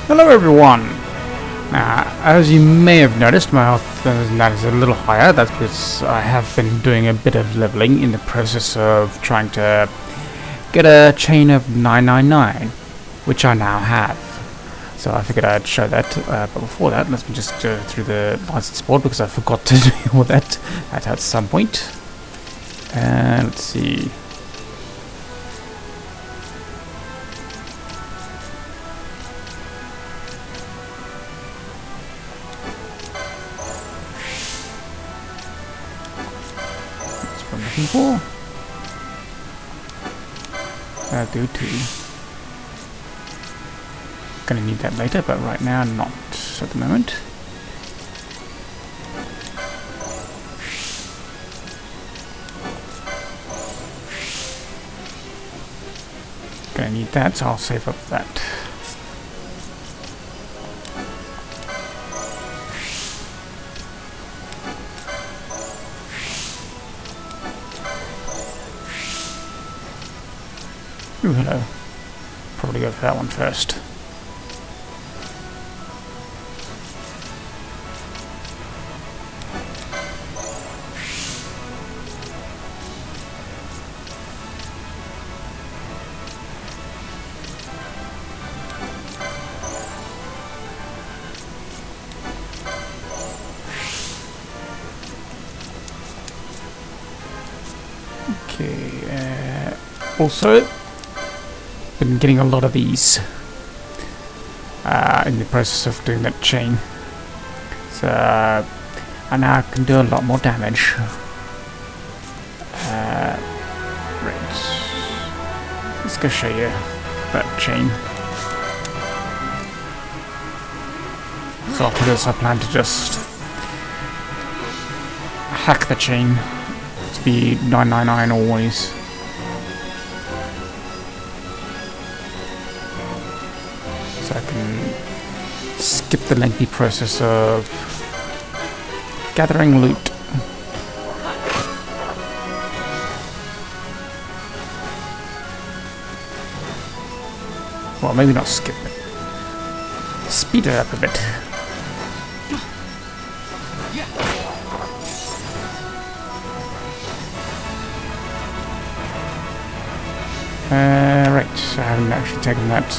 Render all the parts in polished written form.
Hello everyone! As you may have noticed, my health that is a little higher. That's because I have been doing a bit of leveling in the process of trying to get a chain of 999, which I now have. So I figured I'd show that, but before that, let me just go through the license board because I forgot to do all that at some point. And let's see. For. That'll do too. Gonna need that later, but right now not at the moment. Gonna need that, so I'll save up that. Ooh, hello. Probably go for that one first. Okay, also been getting a lot of these in the process of doing that chain, so I now can do a lot more damage. Right, let's go show you that chain. So after this I plan to just hack the chain to be 999 always. So I can skip the lengthy process of gathering loot. Well, maybe not skip it. Speed it up a bit. Right, I haven't actually taken that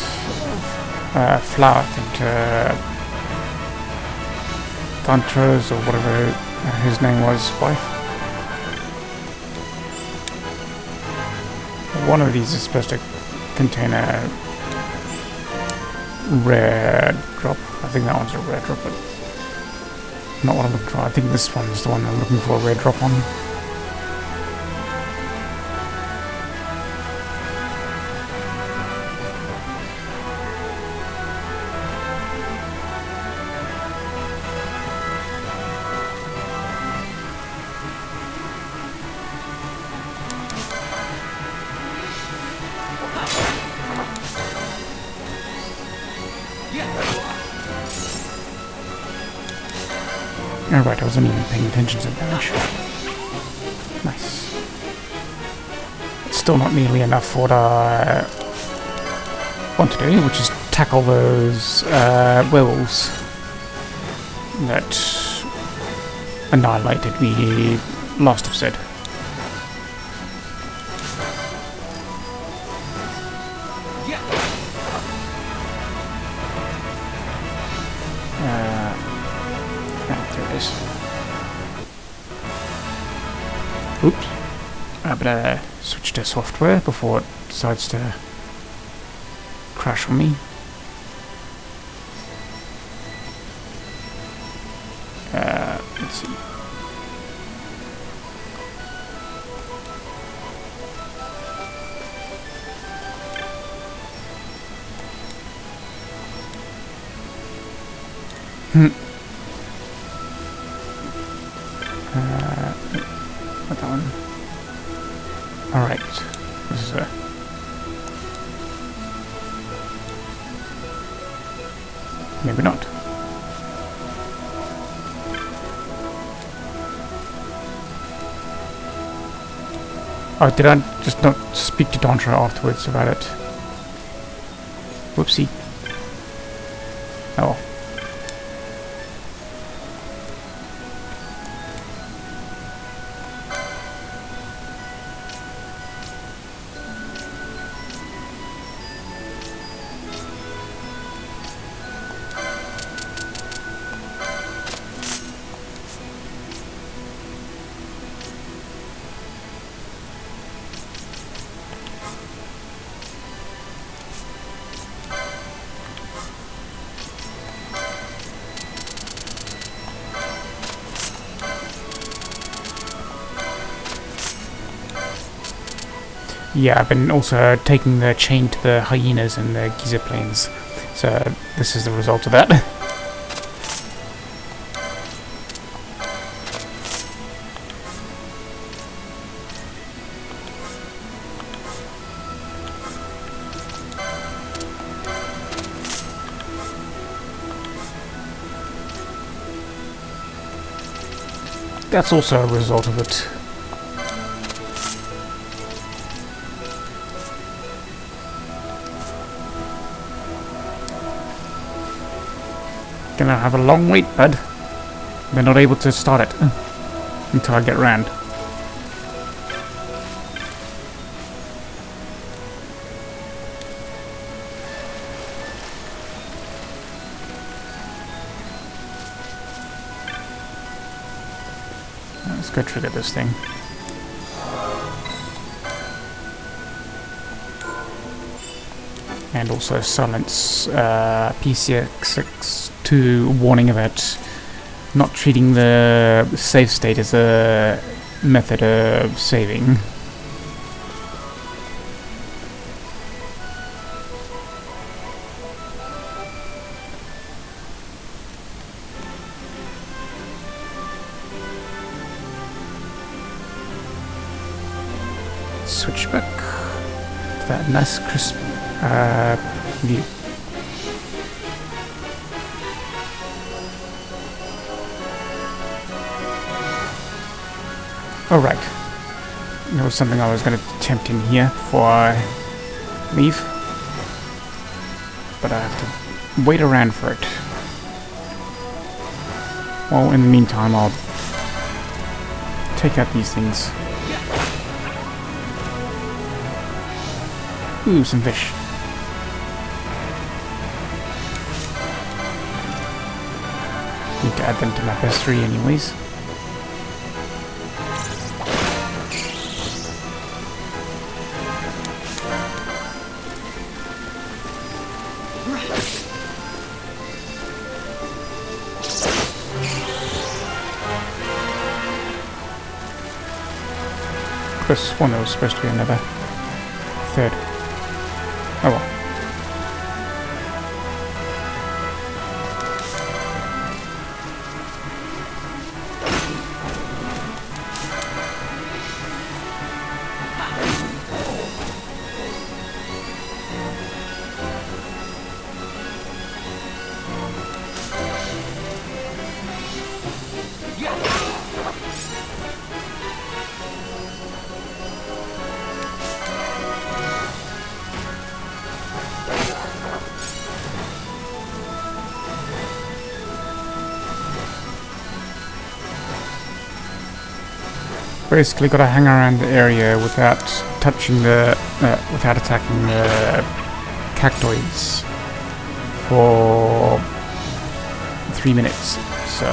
flower thing to Tantra's or whatever his name was, wife. One of these is supposed to contain a rare drop. I think that one's a rare drop, but not what I'm looking for. I think this one's the one I'm looking for a rare drop on. Alright, I wasn't even paying attention to the damage. Nice. It's still not nearly enough for what I want to do, which is tackle those werewolves that annihilated me last episode. Oops. I better switch to software before it decides to crash on me. Let's see. Not that one. Alright. This is maybe not. Oh, did I just not speak to Dontra afterwards about it? Whoopsie. Yeah, I've been also taking the chain to the hyenas and the Giza plains. So this is the result of that. That's also a result of it. Gonna have a long wait, bud. They're not able to start it until I get round. Let's go trigger this thing. And also silence PCX2 warning about not treating the save state as a method of saving. Switch back to that nice crisp view. Alright. There was something I was going to attempt in here before I leave. But I have to wait around for it. Well, in the meantime, I'll take out these things. Ooh, some fish. Need to add them to my pastry anyways. I could have sworn there was supposed to be another third. Oh well. Basically, got to hang around the area without touching the, without attacking the cactoids for 3 minutes. So.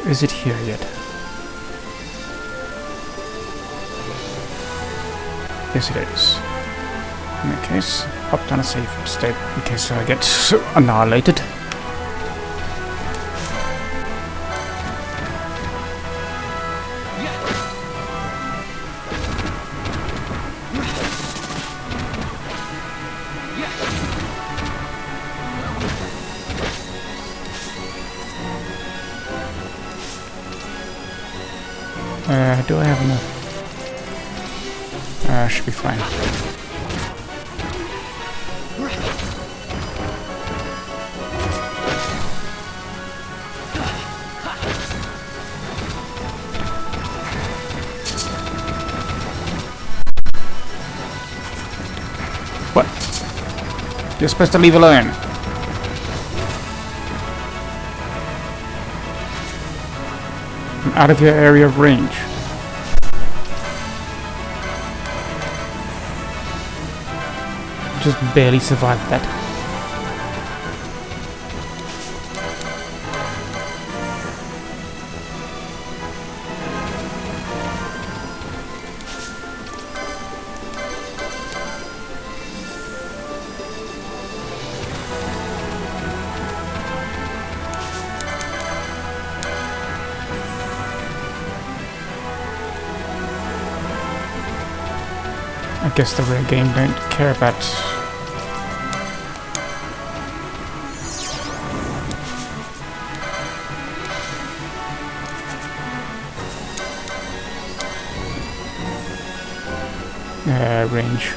Is it here yet? Yes, it is. In that case, hop down a safe state in case I get annihilated. Do I have enough? Should be fine. What? You're supposed to leave alone. I'm out of your area of range. Just barely survived that. I guess the real game don't care about range.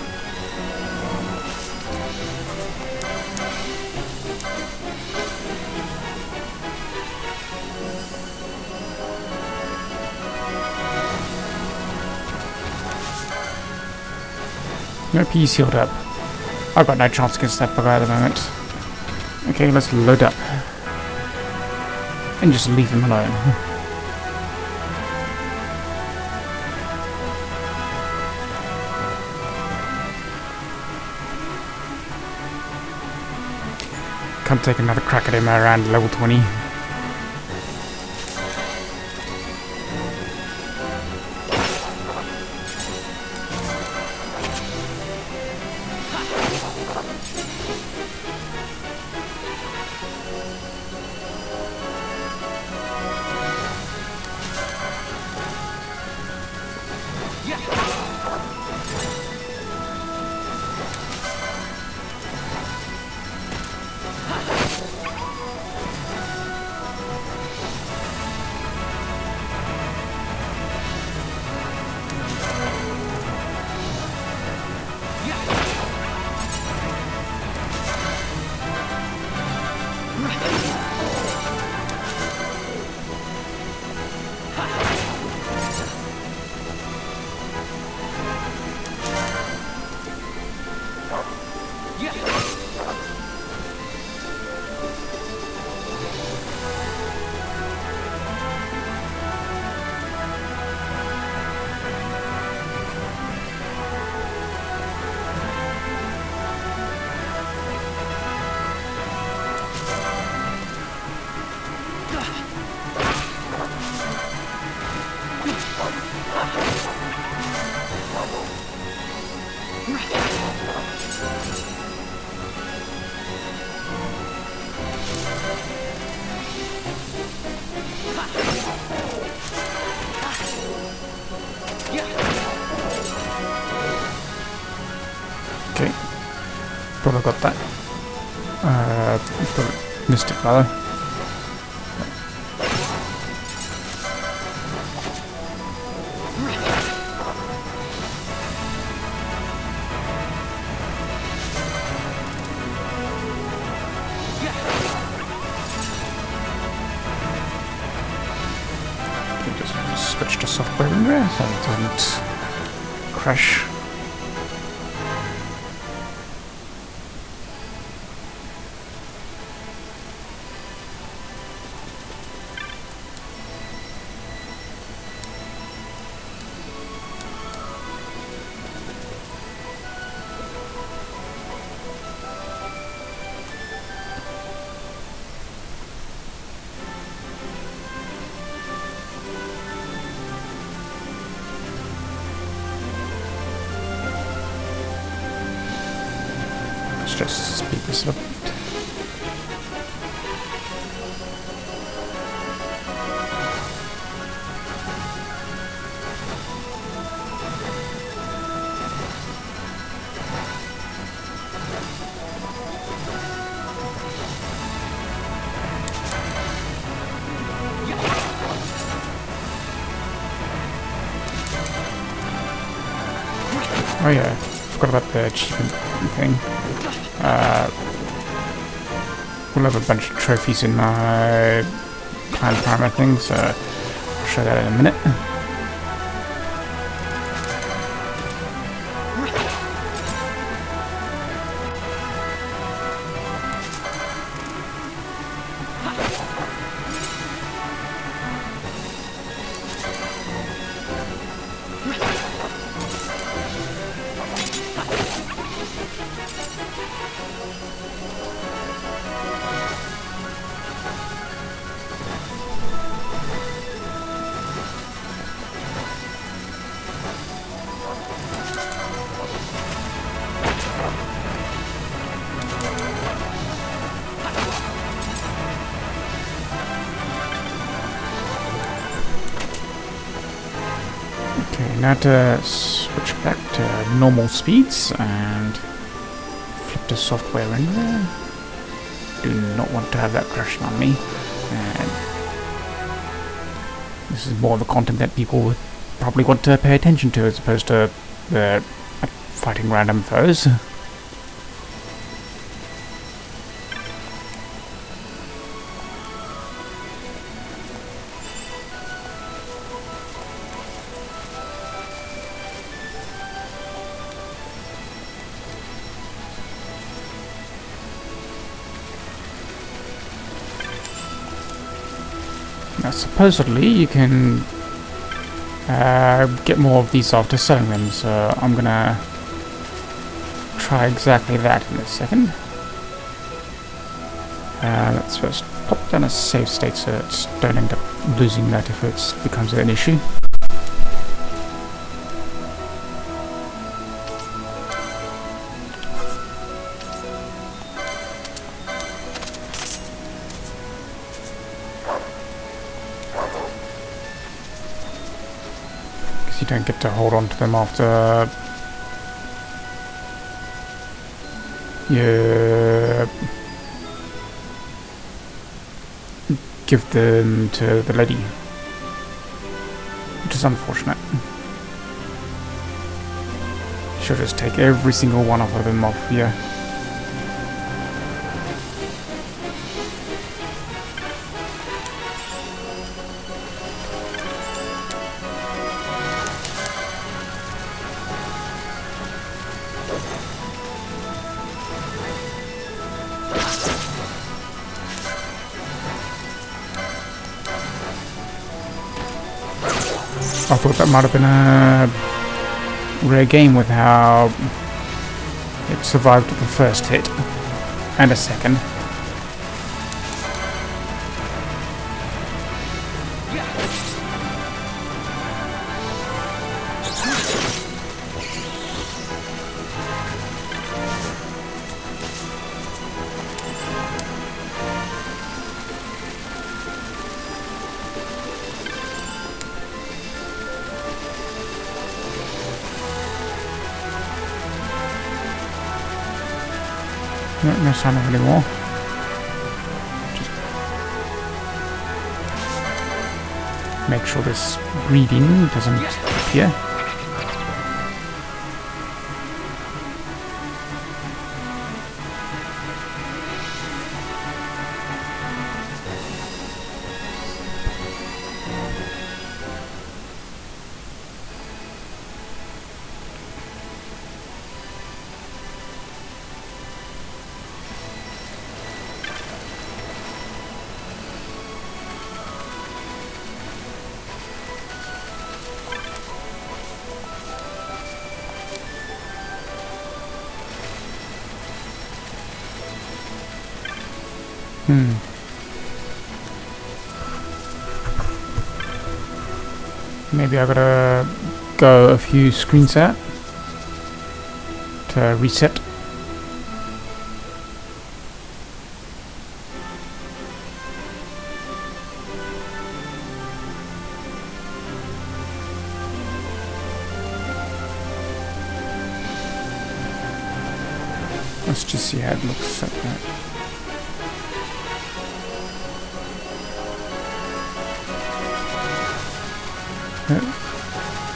Nope, he's healed up. I've got no chance against that bugger at the moment. Okay, let's load up. And just leave him alone. Can't take another crack at him around level 20. Okay. Probably got that. Missed it rather. Just switch to software in there so it doesn't crash. just speed this up. Oh yeah, forgot about the achievement thing. We'll have a bunch of trophies in my clan primer thing, so I'll show that in a minute. Okay, now to switch back to normal speeds and flip the software in there. Do not want to have that crashing on me. And this is more of the content that people would probably want to pay attention to as opposed to fighting random foes. Now, supposedly you can get more of these after selling them, so I'm gonna try exactly that in a second. Let's first pop down a save state so it's don't end up losing that if it becomes an issue. You don't get to hold on to them after you give them to the lady, which is unfortunate. She'll just take every single one of them off here. I thought that might have been a rare game with how it survived the first hit and a second. No sign of any more. Just make sure this Greeden doesn't appear. Maybe I gotta go a few screens out to reset. Let's just see how it looks like that.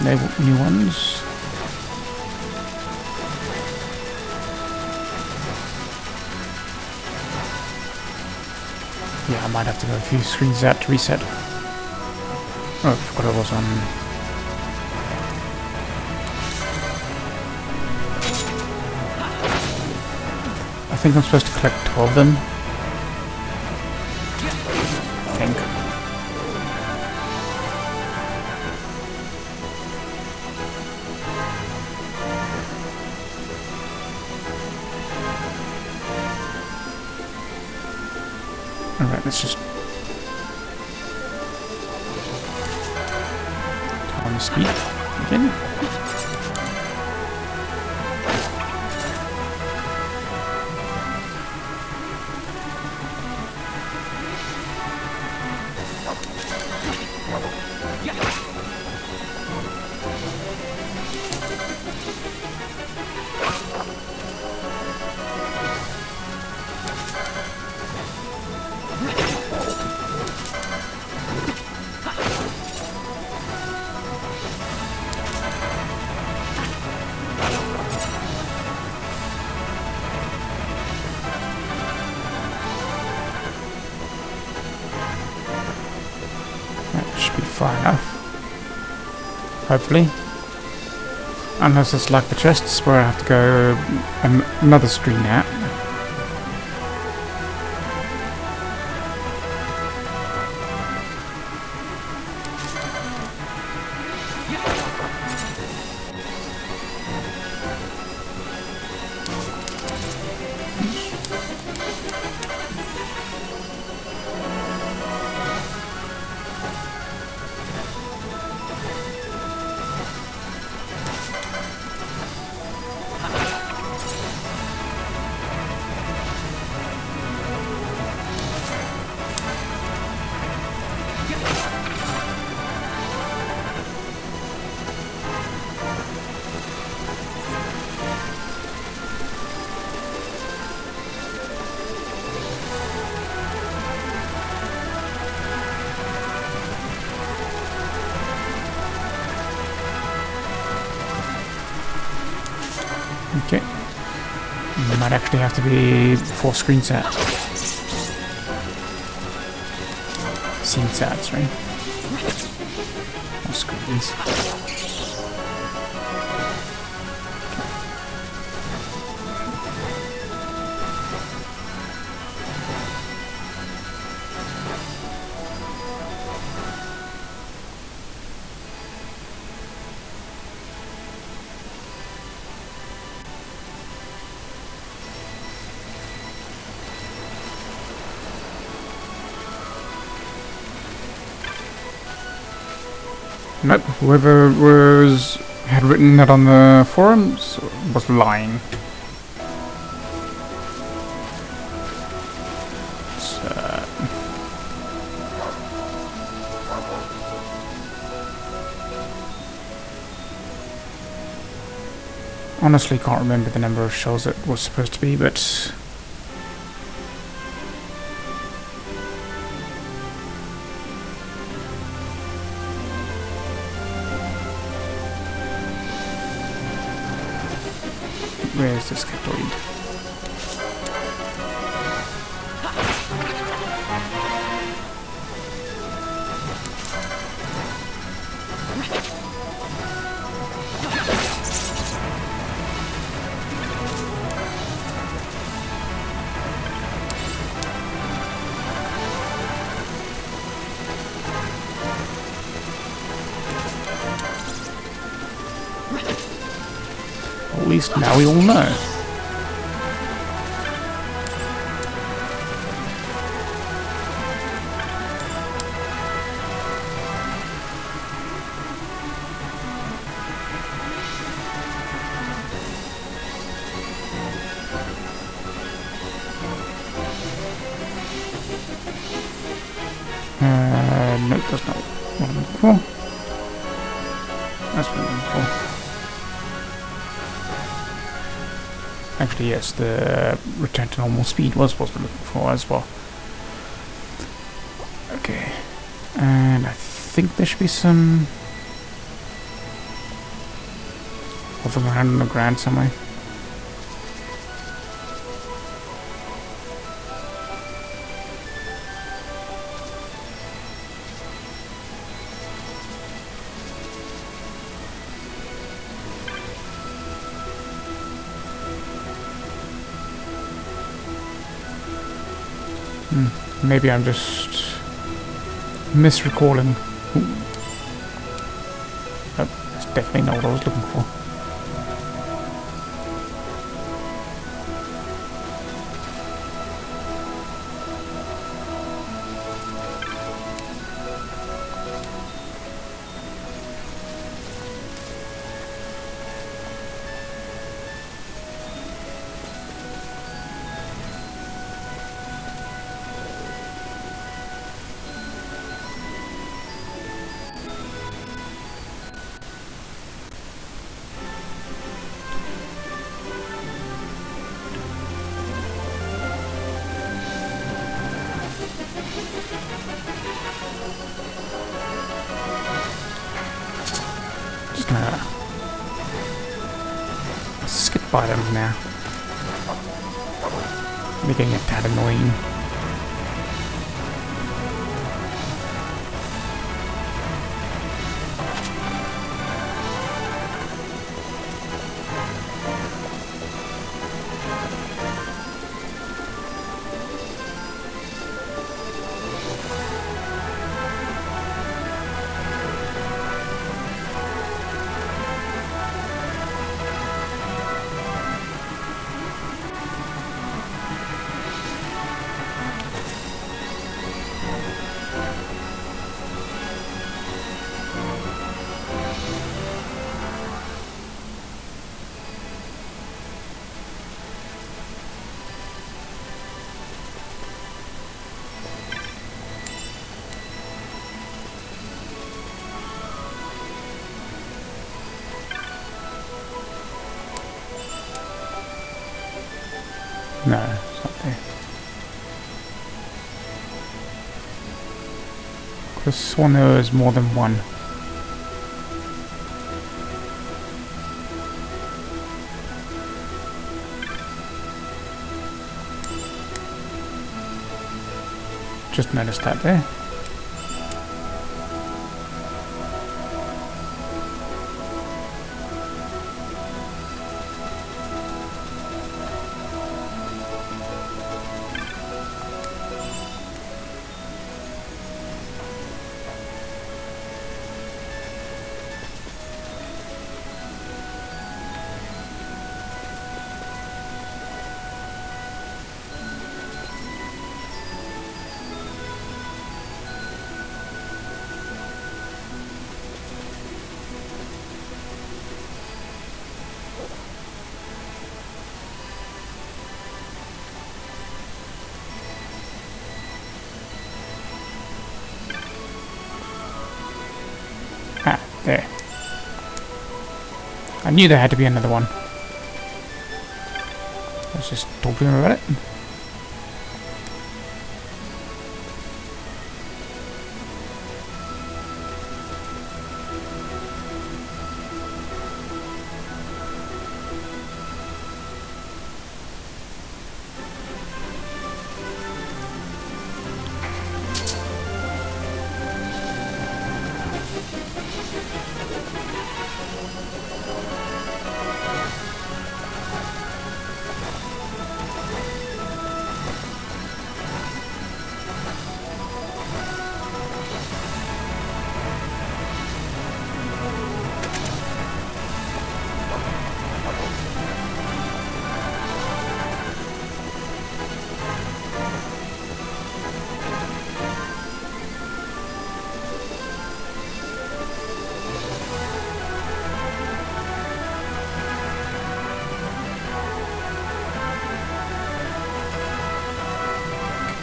No new ones. Yeah, I might have to go a few screens out to reset. Oh, I forgot I was on. I think I'm supposed to collect 12 of them. I think. Alright, let's just turn on the speed again. Far enough. Hopefully. Unless it's like the chests where I have to go another screen out. Okay. Might actually have to be 4 screens out. Scenes out, sorry. 4 screens. Nope, whoever had written that on the forums was lying. So, honestly, can't remember the number of shells it was supposed to be, but where's this captoid? At least now we all know. Nope, that's not what I'm looking for. That's what I'm looking for. Actually, yes, the return to normal speed was what we're looking for as well. Okay. And I think there should be some... hovering around on the ground somewhere. Maybe I'm just misrecalling. Oh, that's definitely not what I was looking for. Just gonna skip by them now. They're getting a tad annoying. No, it's not there. Could have sworn there was more than one. Just noticed that there. Ah, there. I knew there had to be another one. Let's just talk to him about it.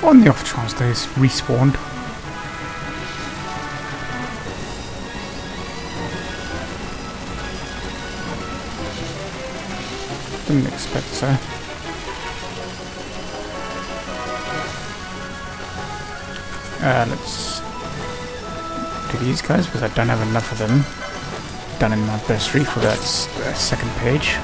On the off chance they respawned. Didn't expect so. Let's do these guys because I don't have enough of them done in my bursary for that second page.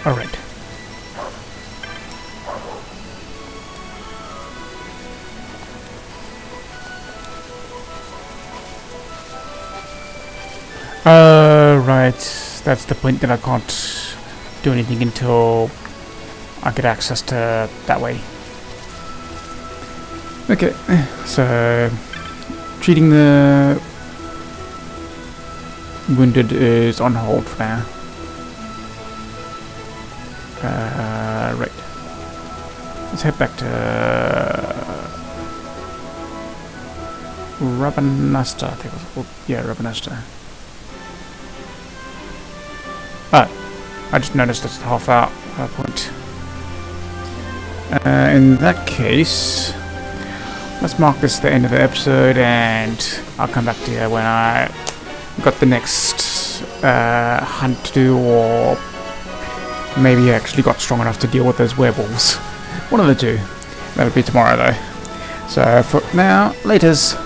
Alright. Right. That's the point that I can't do anything until I get access to that way. Okay, so treating the wounded is on hold for now. Right. Let's head back to Rabanasta, I think it was called. Yeah, Rabanasta. Oh, I just noticed it's half out point. In that case, let's mark this the end of the episode, and I'll come back to you when I got the next hunt to do, or maybe I actually got strong enough to deal with those werewolves. One of the two. That'll be tomorrow though. So for now, laters.